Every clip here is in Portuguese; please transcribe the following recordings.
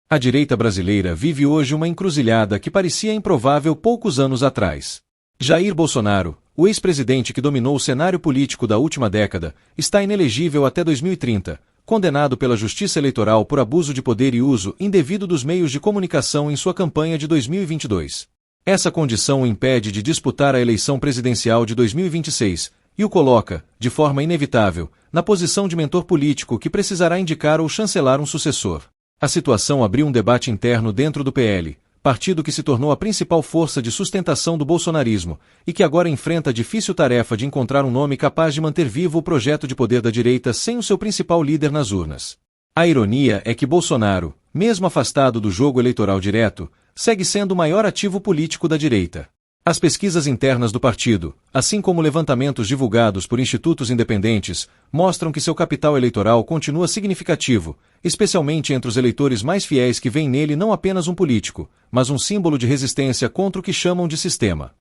A direita brasileira vive hoje uma encruzilhada que parecia improvável poucos anos atrás. Jair Bolsonaro, o ex-presidente que dominou o cenário político da última década, está inelegível até 2030, condenado pela Justiça Eleitoral por abuso de poder e uso indevido dos meios de comunicação em sua campanha de 2022. Essa condição o impede de disputar a eleição presidencial de 2026 e o coloca, de forma inevitável, na posição de mentor político que precisará indicar ou chancelar um sucessor. A situação abriu um debate interno dentro do PL, partido que se tornou a principal força de sustentação do bolsonarismo e que agora enfrenta a difícil tarefa de encontrar um nome capaz de manter vivo o projeto de poder da direita sem o seu principal líder nas urnas. A ironia é que Bolsonaro, mesmo afastado do jogo eleitoral direto, segue sendo o maior ativo político da direita. As pesquisas internas do partido, assim como levantamentos divulgados por institutos independentes, mostram que seu capital eleitoral continua significativo, especialmente entre os eleitores mais fiéis que veem nele não apenas um político, mas um símbolo de resistência contra o que chamam de sistema.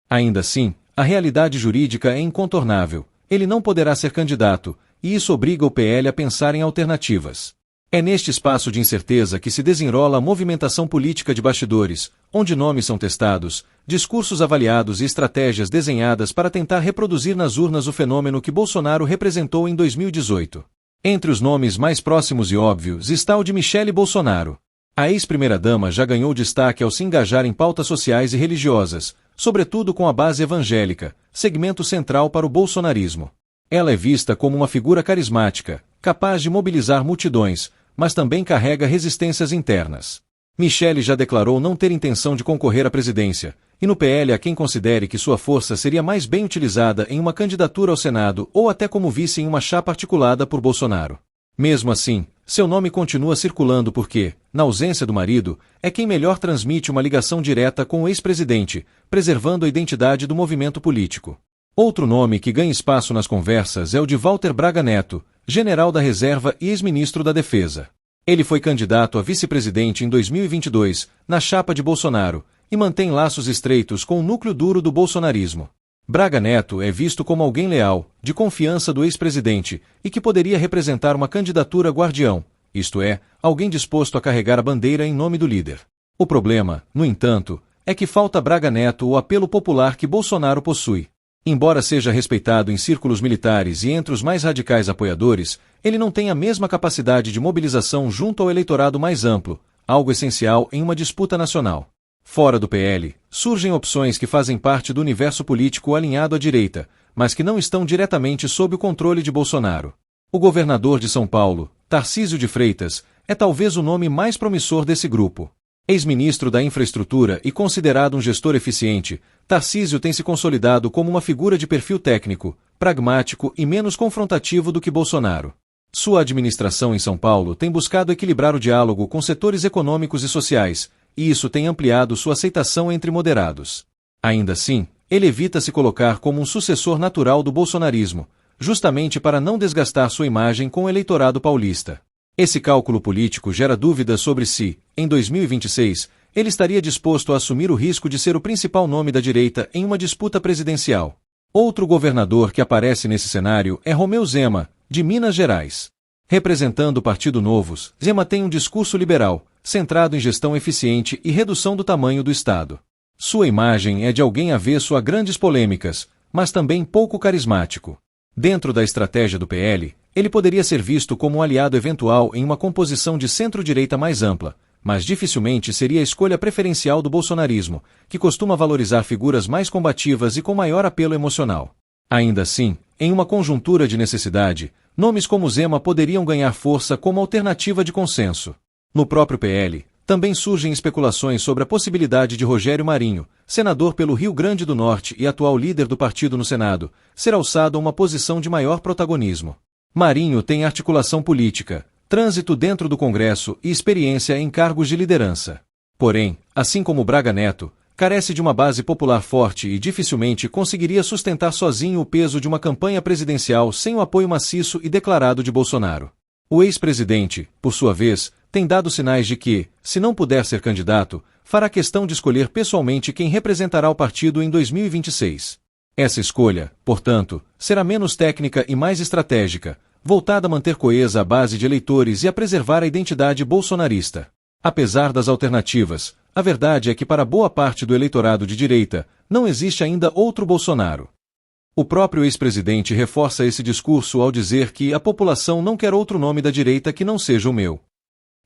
Ainda assim, a realidade jurídica é incontornável. Ele não poderá ser candidato, e isso obriga o PL a pensar em alternativas. É neste espaço de incerteza que se desenrola a movimentação política de bastidores, onde nomes são testados, discursos avaliados e estratégias desenhadas para tentar reproduzir nas urnas o fenômeno que Bolsonaro representou em 2018. Entre os nomes mais próximos e óbvios está o de Michele Bolsonaro. A ex-primeira-dama já ganhou destaque ao se engajar em pautas sociais e religiosas, sobretudo com a base evangélica, segmento central para o bolsonarismo. Ela é vista como uma figura carismática, capaz de mobilizar multidões, mas também carrega resistências internas. Michele já declarou não ter intenção de concorrer à presidência, e no PL há quem considere que sua força seria mais bem utilizada em uma candidatura ao Senado ou até como vice em uma chapa articulada por Bolsonaro. Mesmo assim, seu nome continua circulando porque, na ausência do marido, é quem melhor transmite uma ligação direta com o ex-presidente, preservando a identidade do movimento político. Outro nome que ganha espaço nas conversas é o de Walter Braga Neto, general da reserva e ex-ministro da Defesa. Ele foi candidato a vice-presidente em 2022, na chapa de Bolsonaro, e mantém laços estreitos com o núcleo duro do bolsonarismo. Braga Neto é visto como alguém leal, de confiança do ex-presidente, e que poderia representar uma candidatura guardião, isto é, alguém disposto a carregar a bandeira em nome do líder. O problema, no entanto, é que falta Braga Neto o apelo popular que Bolsonaro possui. Embora seja respeitado em círculos militares e entre os mais radicais apoiadores, ele não tem a mesma capacidade de mobilização junto ao eleitorado mais amplo, algo essencial em uma disputa nacional. Fora do PL, surgem opções que fazem parte do universo político alinhado à direita, mas que não estão diretamente sob o controle de Bolsonaro. O governador de São Paulo, Tarcísio de Freitas, é talvez o nome mais promissor desse grupo. Ex-ministro da Infraestrutura e considerado um gestor eficiente, Tarcísio tem se consolidado como uma figura de perfil técnico, pragmático e menos confrontativo do que Bolsonaro. Sua administração em São Paulo tem buscado equilibrar o diálogo com setores econômicos e sociais, e isso tem ampliado sua aceitação entre moderados. Ainda assim, ele evita se colocar como um sucessor natural do bolsonarismo, justamente para não desgastar sua imagem com o eleitorado paulista. Esse cálculo político gera dúvidas sobre se, em 2026, ele estaria disposto a assumir o risco de ser o principal nome da direita em uma disputa presidencial. Outro governador que aparece nesse cenário é Romeu Zema, de Minas Gerais. Representando o Partido Novos, Zema tem um discurso liberal, centrado em gestão eficiente e redução do tamanho do Estado. Sua imagem é de alguém avesso a grandes polêmicas, mas também pouco carismático. Dentro da estratégia do PL, ele poderia ser visto como um aliado eventual em uma composição de centro-direita mais ampla, mas dificilmente seria a escolha preferencial do bolsonarismo, que costuma valorizar figuras mais combativas e com maior apelo emocional. Ainda assim, em uma conjuntura de necessidade, nomes como Zema poderiam ganhar força como alternativa de consenso. No próprio PL, também surgem especulações sobre a possibilidade de Rogério Marinho, senador pelo Rio Grande do Norte e atual líder do partido no Senado, ser alçado a uma posição de maior protagonismo. Marinho tem articulação política, trânsito dentro do Congresso e experiência em cargos de liderança. Porém, assim como Braga Neto, carece de uma base popular forte e dificilmente conseguiria sustentar sozinho o peso de uma campanha presidencial sem o apoio maciço e declarado de Bolsonaro. O ex-presidente, por sua vez, tem dado sinais de que, se não puder ser candidato, fará questão de escolher pessoalmente quem representará o partido em 2026. Essa escolha, portanto, será menos técnica e mais estratégica, voltada a manter coesa a base de eleitores e a preservar a identidade bolsonarista. Apesar das alternativas, a verdade é que para boa parte do eleitorado de direita, não existe ainda outro Bolsonaro. O próprio ex-presidente reforça esse discurso ao dizer que a população não quer outro nome da direita que não seja o meu.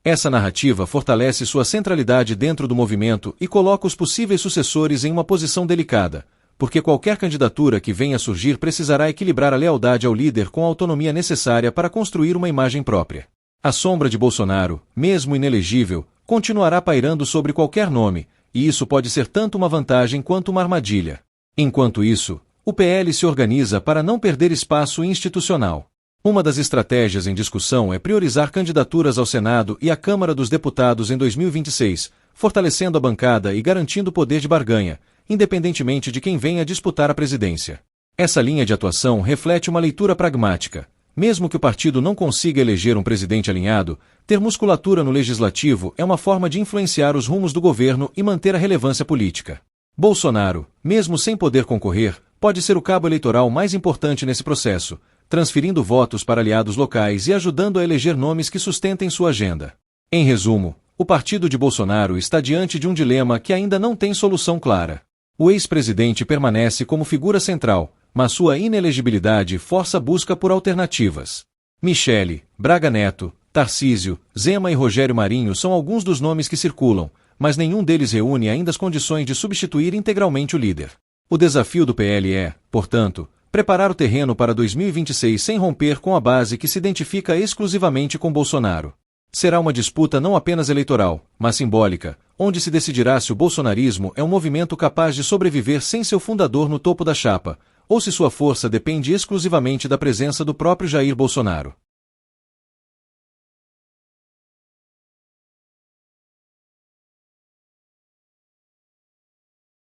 Essa narrativa fortalece sua centralidade dentro do movimento e coloca os possíveis sucessores em uma posição delicada, porque qualquer candidatura que venha a surgir precisará equilibrar a lealdade ao líder com a autonomia necessária para construir uma imagem própria. A sombra de Bolsonaro, mesmo inelegível, continuará pairando sobre qualquer nome, e isso pode ser tanto uma vantagem quanto uma armadilha. Enquanto isso, o PL se organiza para não perder espaço institucional. Uma das estratégias em discussão é priorizar candidaturas ao Senado e à Câmara dos Deputados em 2026, fortalecendo a bancada e garantindo poder de barganha, independentemente de quem venha disputar a presidência. Essa linha de atuação reflete uma leitura pragmática. Mesmo que o partido não consiga eleger um presidente alinhado, ter musculatura no legislativo é uma forma de influenciar os rumos do governo e manter a relevância política. Bolsonaro, mesmo sem poder concorrer, pode ser o cabo eleitoral mais importante nesse processo, transferindo votos para aliados locais e ajudando a eleger nomes que sustentem sua agenda. Em resumo, o partido de Bolsonaro está diante de um dilema que ainda não tem solução clara. O ex-presidente permanece como figura central, mas sua inelegibilidade força a busca por alternativas. Michele, Braga Neto, Tarcísio, Zema e Rogério Marinho são alguns dos nomes que circulam, mas nenhum deles reúne ainda as condições de substituir integralmente o líder. O desafio do PL é, portanto, preparar o terreno para 2026 sem romper com a base que se identifica exclusivamente com Bolsonaro. Será uma disputa não apenas eleitoral, mas simbólica, onde se decidirá se o bolsonarismo é um movimento capaz de sobreviver sem seu fundador no topo da chapa, ou se sua força depende exclusivamente da presença do próprio Jair Bolsonaro.